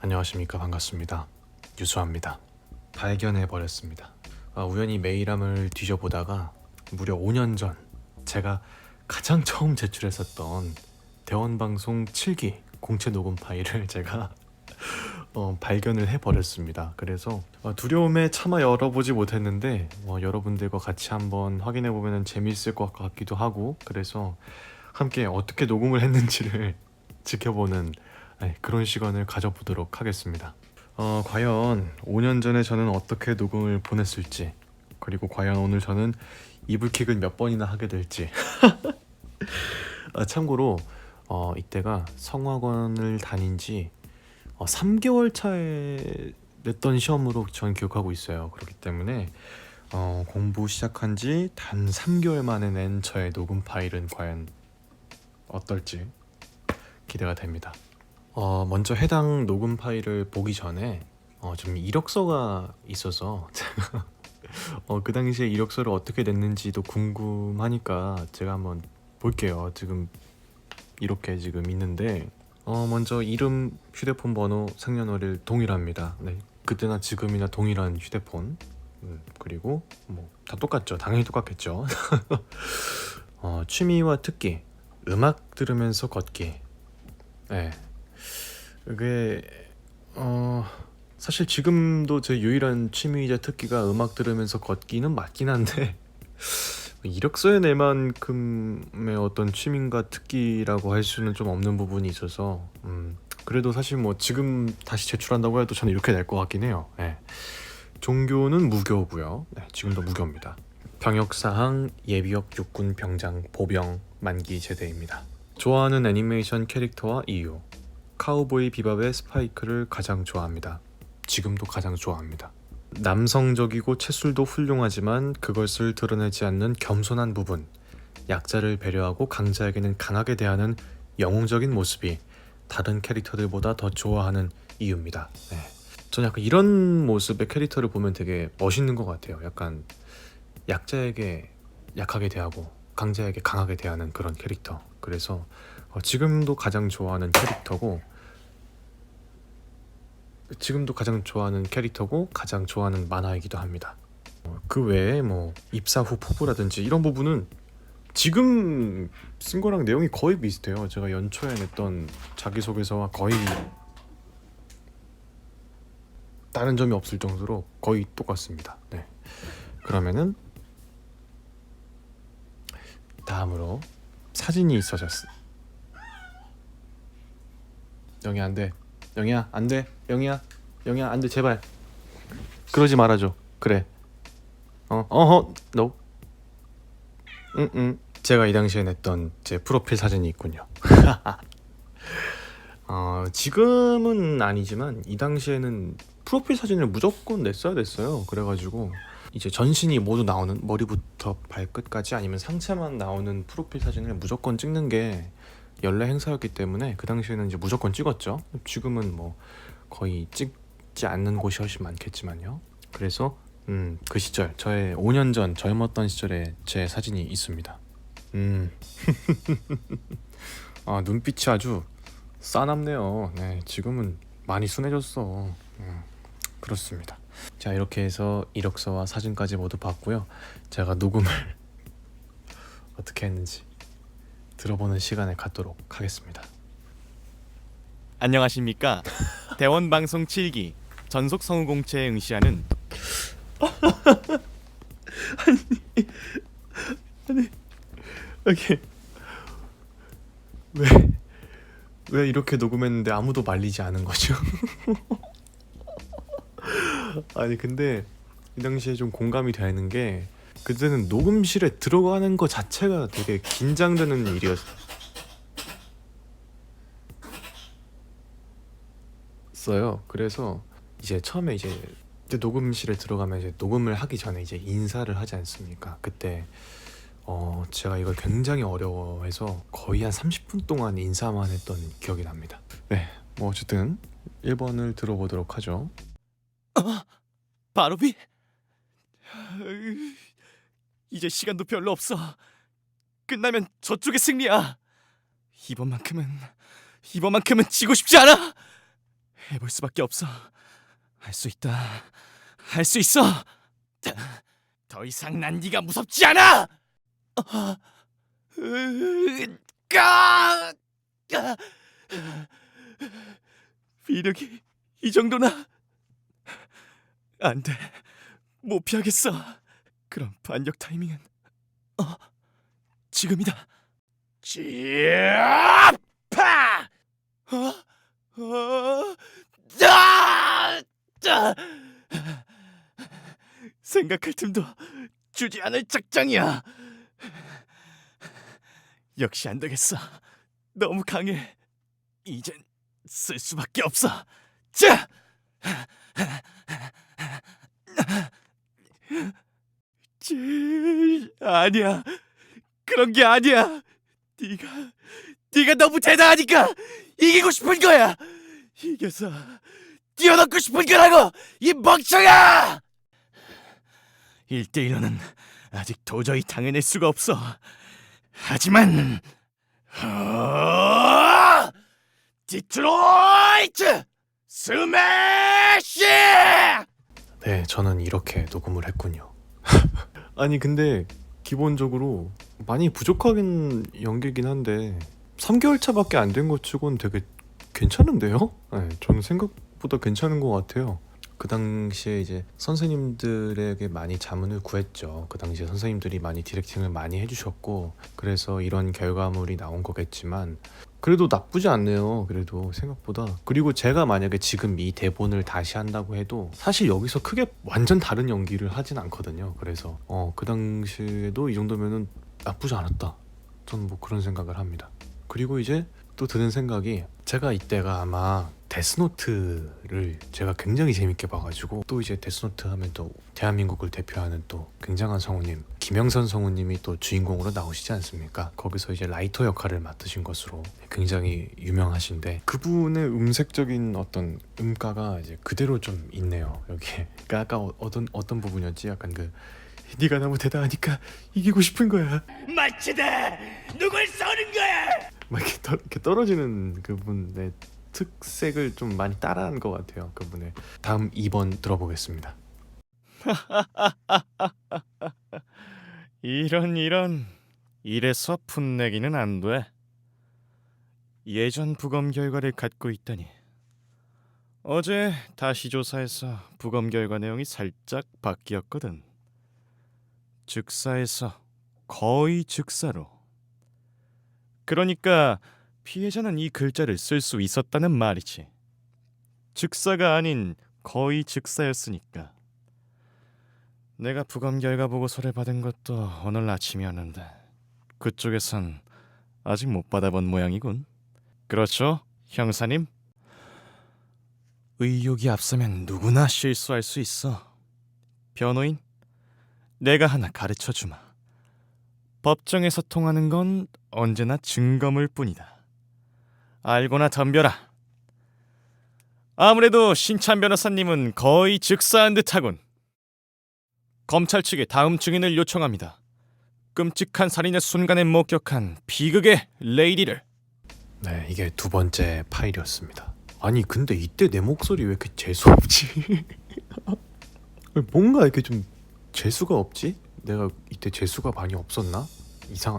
안녕하십니까. 반갑습니다. 유수아입니다. 발견해버렸습니다. 우연히 메일함을 뒤져보다가 무려 5년 전 제가 가장 처음 제출했었던 대원방송 7기 공채 녹음 파일을 제가 발견을 해버렸습니다. 그래서 두려움에 차마 열어보지 못했는데 여러분들과 같이 한번 확인해보면 재미있을 것 같기도 하고, 그래서 함께 어떻게 녹음을 했는지를 지켜보는 그런 시간을 가져보도록 하겠습니다. 과연 5년 전에 저는 어떻게 녹음을 보냈을지, 그리고 과연 오늘 저는 이불킥을 몇 번이나 하게 될지. 참고로 이때가 성악원을 다닌 지 3개월 차에 냈던 시험으로 전 기억하고 있어요. 그렇기 때문에 공부 시작한 지 단 3개월 만에 낸 저의 녹음 파일은 과연 어떨지 기대가 됩니다. 먼저 해당 녹음 파일을 보기 전에 좀 이력서가 있어서 제가 그 당시에 이력서를 어떻게 냈는지도 궁금하니까 제가 한번 볼게요. 지금 이렇게 지금 있는데 먼저 이름, 휴대폰 번호, 생년월일 동일합니다. 네, 그때나 지금이나 동일한 휴대폰. 그리고 뭐 다 똑같죠. 당연히 똑같겠죠. 취미와 특기, 음악 들으면서 걷기. 네, 그게 사실 지금도 제 유일한 취미이자 특기가 음악 들으면서 걷기는 맞긴 한데 이력서에 낼 만큼의 어떤 취미인가 특기라고 할 수는 좀 없는 부분이 있어서 그래도 사실 뭐 지금 다시 제출한다고 해도 저는 이렇게 낼 것 같긴 해요. 네. 종교는 무교고요. 네, 지금도 무교입니다. 병역사항 예비역 육군 병장 보병 만기 제대입니다. 좋아하는 애니메이션 캐릭터와 이유, 카우보이 비밥의 스파이크를 가장 좋아합니다. 지금도 가장 좋아합니다. 남성적이고 체술도 훌륭하지만 그것을 드러내지 않는 겸손한 부분, 약자를 배려하고 강자에게는 강하게 대하는 영웅적인 모습이 다른 캐릭터들보다 더 좋아하는 이유입니다. 네. 저는 약간 이런 모습의 캐릭터를 보면 되게 멋있는 것 같아요. 약간 약자에게 약하게 대하고 강자에게 강하게 대하는 그런 캐릭터. 그래서 지금도 가장 좋아하는 캐릭터고 가장 좋아하는 만화이기도 합니다. 그 외에 뭐 입사 후 포부라든지 이런 부분은 지금 쓴 거랑 내용이 거의 비슷해요. 제가 연초에 냈던 자기소개서와 거의 다른 점이 없을 정도로 거의 똑같습니다. 네. 그러면은 다음으로 사진이 있어졌어. 영희야 안돼. 영희야 안돼. 영희야 안돼 제발. 그러지 말아줘. 그래. no. 제가 이 당시에 냈던 제 프로필 사진이 있군요. 지금은 아니지만 이 당시에는 프로필 사진을 무조건 냈어야 됐어요. 그래가지고 이제 전신이 모두 나오는, 머리부터 발끝까지 아니면 상체만 나오는 프로필 사진을 무조건 찍는 게 연례 행사였기 때문에 그 당시에는 이제 무조건 찍었죠. 지금은 뭐 거의 찍지 않는 곳이 훨씬 많겠지만요. 그래서 그 시절, 저의 5년 전 젊었던 시절에 제 사진이 있습니다. 눈빛이 아주 싸납네요. 네, 지금은 많이 순해졌어. 그렇습니다. 자, 이렇게 해서 이력서와 사진까지 모두 봤고요. 제가 녹음을 어떻게 했는지 들어보는 시간을 갖도록 하겠습니다. 안녕하십니까. 대원방송 7기 전속 성우공채에 응시하는 이게 왜 이렇게 녹음했는데 아무도 말리지 않은 거죠? 아니 근데 이 당시에 좀 공감이 되는 게, 그때는 녹음실에 들어가는 거 자체가 되게 긴장되는 일이었어요. 그래서 이제 처음에 이제 녹음실에 들어가면 이제 녹음을 하기 전에 이제 인사를 하지 않습니까? 그때 제가 이걸 굉장히 어려워해서 거의 한 30분 동안 인사만 했던 기억이 납니다. 네, 뭐 어쨌든 1번을 들어보도록 하죠. 바로비? 이제 시간도 별로 없어. 끝나면 저쪽의 승리야. 이번만큼은 지고 싶지 않아. 해볼 수밖에 없어. 할 수 있다. 할 수 있어. 더 이상 난 네가 무섭지 않아. 까! 위력이 이 정도나? 안 돼. 못 피하겠어. 그럼 반격 타이밍은 지금이다. 지파! 생각할 틈도 주지 않을 작정이야. 역시 안 되겠어. 너무 강해. 이젠 쓸 수밖에 없어. 자! 아니야. 그런 게 아니야. 네가 너무 대단하니까 이기고 싶은 거야. 이겨서 뛰어넘고 싶은 거라고, 이 멍청아! 1대1로는 아직 도저히 당해낼 수가 없어. 하지만 디트로이트 스매시! 네, 저는 이렇게 녹음을 했군요. 아니 근데 기본적으로 많이 부족하긴 연기긴 한데 3개월 차밖에 안 된 것 치고는 되게 괜찮은데요? 네, 저는 생각보다 괜찮은 것 같아요. 그 당시에 이제 선생님들에게 많이 자문을 구했죠. 그 당시에 선생님들이 많이 디렉팅을 많이 해주셨고, 그래서 이런 결과물이 나온 거겠지만 그래도 나쁘지 않네요. 그래도 생각보다. 그리고 제가 만약에 지금 이 대본을 다시 한다고 해도 사실 여기서 크게 완전 다른 연기를 하진 않거든요. 그래서 그 당시에도 이 정도면은 나쁘지 않았다, 저는 뭐 그런 생각을 합니다. 그리고 이제 또 드는 생각이, 제가 이때가 아마 데스노트를 제가 굉장히 재밌게 봐가지고, 또 이제 데스노트 하면 또 대한민국을 대표하는 또 굉장한 성우님 김영선 성우님이 또 주인공으로 나오시지 않습니까? 거기서 이제 라이터 역할을 맡으신 것으로 굉장히 유명하신데, 그분의 음색적인 어떤 음가가 이제 그대로 좀 있네요 여기에. 그러니까 아까 어떤 부분이었지? 약간 그 네가 너무 대단하니까 이기고 싶은 거야, 마치다! 누굴 쏘는 거야! 막 이렇게 떨어지는 그분의 특색을 좀 많이 따라한 것 같아요. 그분의. 다음 2번 들어보겠습니다. 이런 이래서 풋내기는 안 돼. 예전 부검 결과를 갖고 있다니. 어제 다시 조사해서 부검 결과 내용이 살짝 바뀌었거든. 즉사에서 거의 즉사로. 그러니까 피해자는 이 글자를 쓸 수 있었다는 말이지. 즉사가 아닌 거의 즉사였으니까. 내가 부검 결과 보고서를 받은 것도 오늘 아침이었는데 그쪽에선 아직 못 받아본 모양이군. 그렇죠, 형사님? 의욕이 앞서면 누구나 실수할 수 있어. 변호인, 내가 하나 가르쳐주마. 법정에서 통하는 건 언제나 증거물 뿐이다. 알고나 덤벼라. 아무래도 신찬 변호사님은 거의 즉사한 듯하군. 검찰 측에 다음 증인을 요청합니다. 끔찍한 살인의 순간에 목격한 비극의 레이디를. 네, 이게 두 번째 파일이었습니다. 아니 근데 이때 내 목소리 왜 이렇게 재수 없지? 뭔가 이렇게 좀 재수가 없지? 내가 이때 재수가 많이 없었나?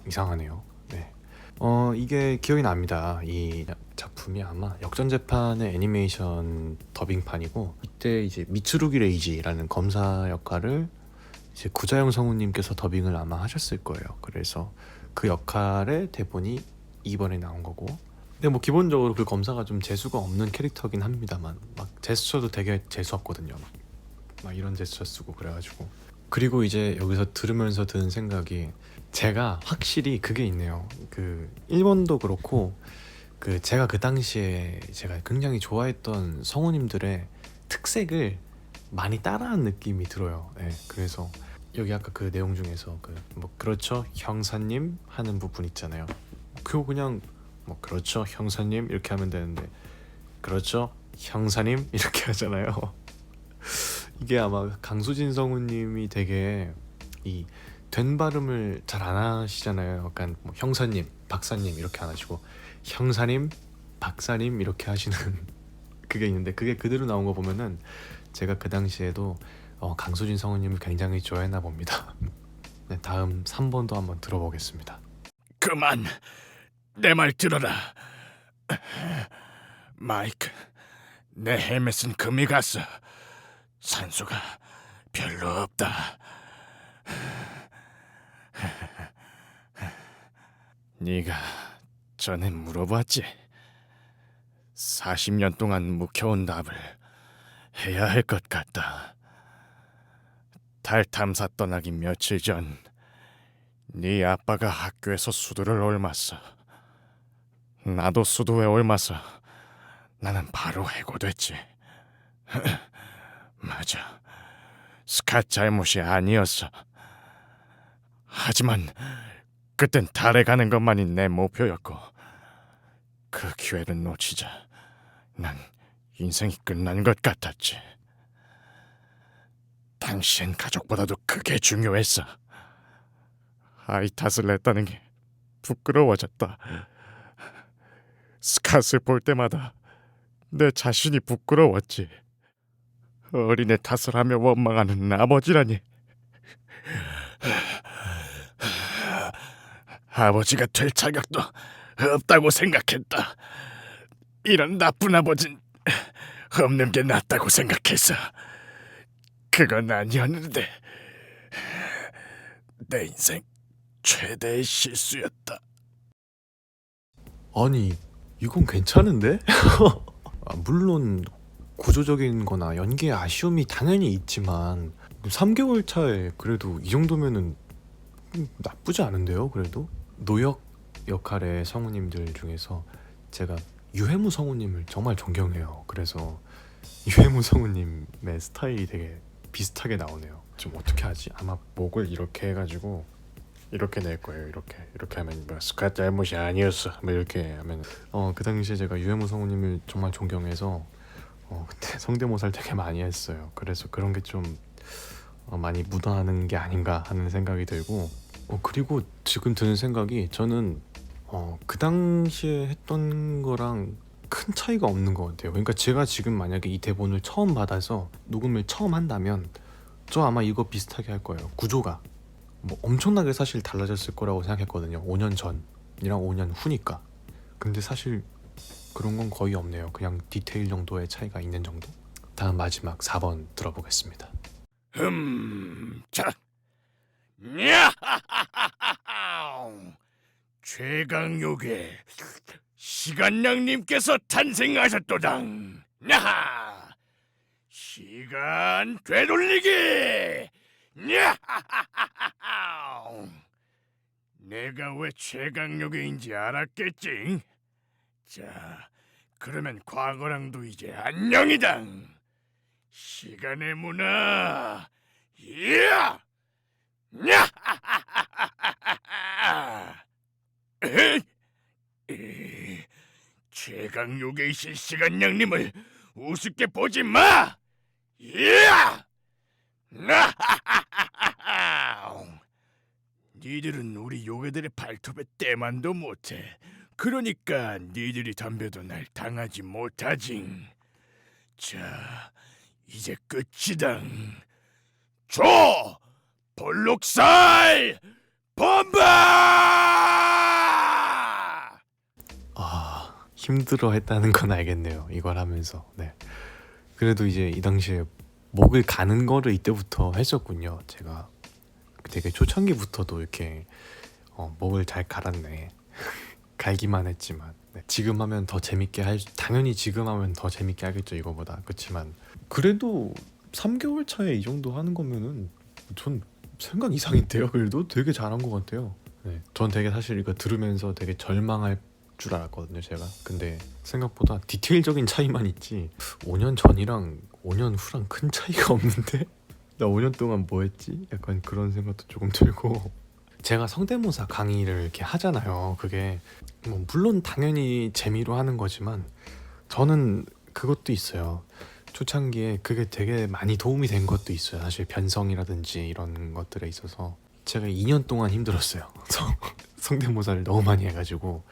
이상하네요. 네. 이게 기억이 납니다. 이 작품이 아마 역전재판의 애니메이션 더빙판이고, 이때 이제 미츠루기 레이지라는 검사 역할을 이제 구자영 성우님께서 더빙을 아마 하셨을 거예요. 그래서 그 역할의 대본이 이번에 나온 거고, 근데 뭐 기본적으로 그 검사가 좀 재수가 없는 캐릭터긴 합니다만, 막 제스처도 되게 재수 없거든요. 막 이런 제스처 쓰고 그래가지고. 그리고 이제 여기서 들으면서 드는 생각이, 제가 확실히 그게 있네요. 그 일본도 그렇고, 그 제가 그 당시에 제가 굉장히 좋아했던 성우님들의 특색을 많이 따라한 느낌이 들어요. 네, 그래서 여기 아까 그 내용 중에서 그 뭐 그렇죠 형사님 하는 부분 있잖아요. 그거 그냥 뭐 그렇죠 형사님 이렇게 하면 되는데, 그렇죠 형사님 이렇게 하잖아요. 이게 아마 강수진 성우님이 되게 이 된 발음을 잘 안 하시잖아요. 약간 뭐 형사님, 박사님 이렇게 안 하시고 형사님, 박사님 이렇게 하시는 그게 있는데 그게 그대로 나온 거 보면은 제가 그 당시에도 강수진 성우님을 굉장히 좋아했나 봅니다. 네, 다음 3번도 한번 들어보겠습니다. 그만 내 말 들어라. 마이크, 내 헬멧은 금이 갔어. 산소가 별로 없다. 네가 전에 물어봤지. 40년 동안 묵혀온 답을 해야 할 것 같다. 달 탐사 떠나기 며칠 전 네 아빠가 학교에서 수도를 옮았어. 나도 수도에 옮아서 나는 바로 해고됐지. 맞아, 스캇 잘못이 아니었어. 하지만 그땐 달에 가는 것만이 내 목표였고 그 기회를 놓치자 난 인생이 끝난 것 같았지. 당시엔 가족보다도 그게 중요했어. 아이 탓을 냈다는 게 부끄러워졌다. 스캇을 볼 때마다 내 자신이 부끄러웠지. 어린애 탓을 하며 원망하는 아버지라니. 아버지가 될 자격도 없다고 생각했다. 이런 나쁜 아버진 없는 게 낫다고 생각했어. 그건 아니었는데 내 인생 최대의 실수였다. 아니 이건 괜찮은데? 물론 구조적인 거나 연기의 아쉬움이 당연히 있지만 3개월 차에 그래도 이 정도면은 나쁘지 않은데요. 그래도 노역 역할의 성우님들 중에서 제가 유해무 성우님을 정말 존경해요. 그래서 유해무 성우님의 스타일이 되게 비슷하게 나오네요. 좀 어떻게 하지? 아마 목을 이렇게 해가지고 이렇게 낼 거예요. 이렇게 하면 뭐 스캇 잘못이 아니었어 뭐 이렇게 하면 그 당시에 제가 유해무 성우님을 정말 존경해서 그때 성대모사를 되게 많이 했어요. 그래서 그런 게 좀 많이 묻어나는 게 아닌가 하는 생각이 들고 그리고 지금 드는 생각이 저는 그 당시에 했던 거랑 큰 차이가 없는 것 같아요. 그러니까 제가 지금 만약에 이 대본을 처음 받아서 녹음을 처음 한다면 저 아마 이거 비슷하게 할 거예요. 구조가 뭐 엄청나게 사실 달라졌을 거라고 생각했거든요. 5년 전이랑 5년 후니까. 근데 사실 그런 건 거의 없네요. 그냥 디테일 정도의 차이가 있는 정도. 다음 마지막 4번 들어보겠습니다. 자, 야하하하하! 최강요괴 시간양님께서 탄생하셨도당. 야하! 시간 되돌리기! 야하하하하! 내가 왜 최강요괴인지 알았겠지? 자, 그러면 과거랑도 이제 안녕이다. 시간의 문화. 야! 최강요괴이신 시간양님을 우습게 보지 마! 야! 니들은 우리 요괴들의 발톱에 때만도 못해. 그러니까 니들이 덤벼도 날 당하지 못하지. 자, 이제 끝이다. 줘! 볼록살! 범바! 힘들어 했다는 건 알겠네요. 이걸 하면서. 네. 그래도 이제 이 당시에 목을 가는 거를 이때부터 했었군요. 제가 되게 초창기부터도 이렇게 목을 잘 갈았네. 갈기만 했지만 네. 지금 하면 더 재밌게 당연히 지금 하면 더 재밌게 하겠죠 이거보다. 그렇지만 그래도 3개월 차에 이 정도 하는 거면은 전 생각 이상인데요. 그래도 되게 잘한 것 같아요. 네. 전 되게 사실 이거 들으면서 되게 절망할 줄 알았거든요 제가. 근데 생각보다 디테일적인 차이만 있지 5년 전이랑 5년 후랑 큰 차이가 없는데 나 5년 동안 뭐 했지? 약간 그런 생각도 조금 들고 제가 성대모사 강의를 이렇게 하잖아요. 그게 뭐 물론 당연히 재미로 하는 거지만 저는 그것도 있어요. 초창기에 그게 되게 많이 도움이 된 것도 있어요. 사실 변성이라든지 이런 것들에 있어서 제가 2년 동안 힘들었어요. 성대모사를 너무 많이 해가지고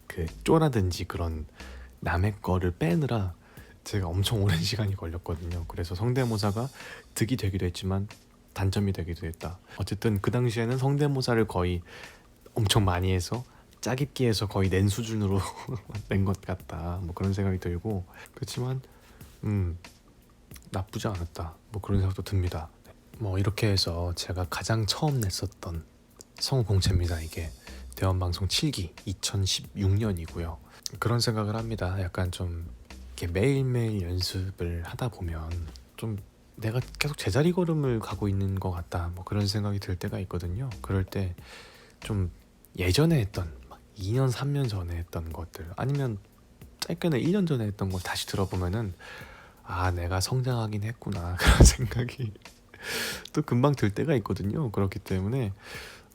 그 쪼라든지 그런 남의 거를 빼느라 제가 엄청 오랜 시간이 걸렸거든요. 그래서 성대모사가 득이 되기도 했지만 단점이 되기도 했다. 어쨌든 그 당시에는 성대모사를 거의 엄청 많이 해서 짜깁기 해서 거의 낸 수준으로 낸 것 같다. 뭐 그런 생각이 들고, 그렇지만 나쁘지 않았다. 뭐 그런 생각도 듭니다. 뭐 이렇게 해서 제가 가장 처음 냈었던 성우 공채입니다. 이게 대원방송 7기 2016년이고요. 그런 생각을 합니다. 약간 좀 이렇게 매일매일 연습을 하다 보면 좀 내가 계속 제자리 걸음을 가고 있는 것 같다. 뭐 그런 생각이 들 때가 있거든요. 그럴 때 좀 예전에 했던 막 2년 3년 전에 했던 것들, 아니면 짧게는 1년 전에 했던 걸 다시 들어보면은 아, 내가 성장하긴 했구나 그런 생각이 또 금방 들 때가 있거든요. 그렇기 때문에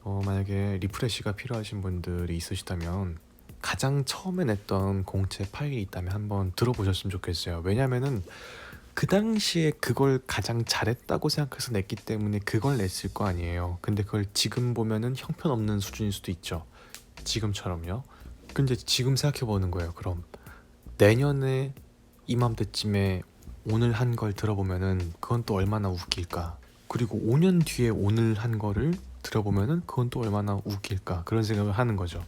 만약에 리프레시가 필요하신 분들이 있으시다면 가장 처음에 냈던 공채 파일이 있다면 한번 들어보셨으면 좋겠어요. 왜냐면은 그 당시에 그걸 가장 잘했다고 생각해서 냈기 때문에 그걸 냈을 거 아니에요. 근데 그걸 지금 보면은 형편없는 수준일 수도 있죠. 지금처럼요. 근데 지금 생각해보는 거예요. 그럼 내년에 이맘때쯤에 오늘 한 걸 들어보면은 그건 또 얼마나 웃길까. 그리고 5년 뒤에 오늘 한 거를 들어보면은 그건 또 얼마나 웃길까. 그런 생각을 하는 거죠.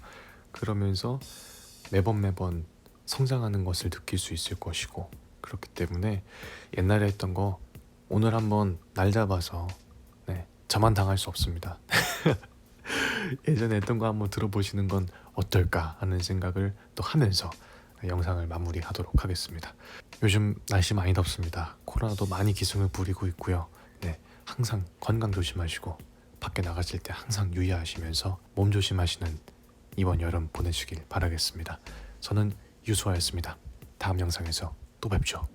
그러면서 매번 성장하는 것을 느낄 수 있을 것이고, 그렇기 때문에 옛날에 했던 거 오늘 한번 날 잡아서 저만 당할 수 없습니다. 예전에 했던 거 한번 들어보시는 건 어떨까 하는 생각을 또 하면서 영상을 마무리하도록 하겠습니다. 요즘 날씨 많이 덥습니다. 코로나도 많이 기승을 부리고 있고요. 항상 건강 조심하시고 밖에 나가실 때 항상 유의하시면서 몸 조심하시는 이번 여름 보내시길 바라겠습니다. 저는 유수아였습니다. 다음 영상에서 또 뵙죠.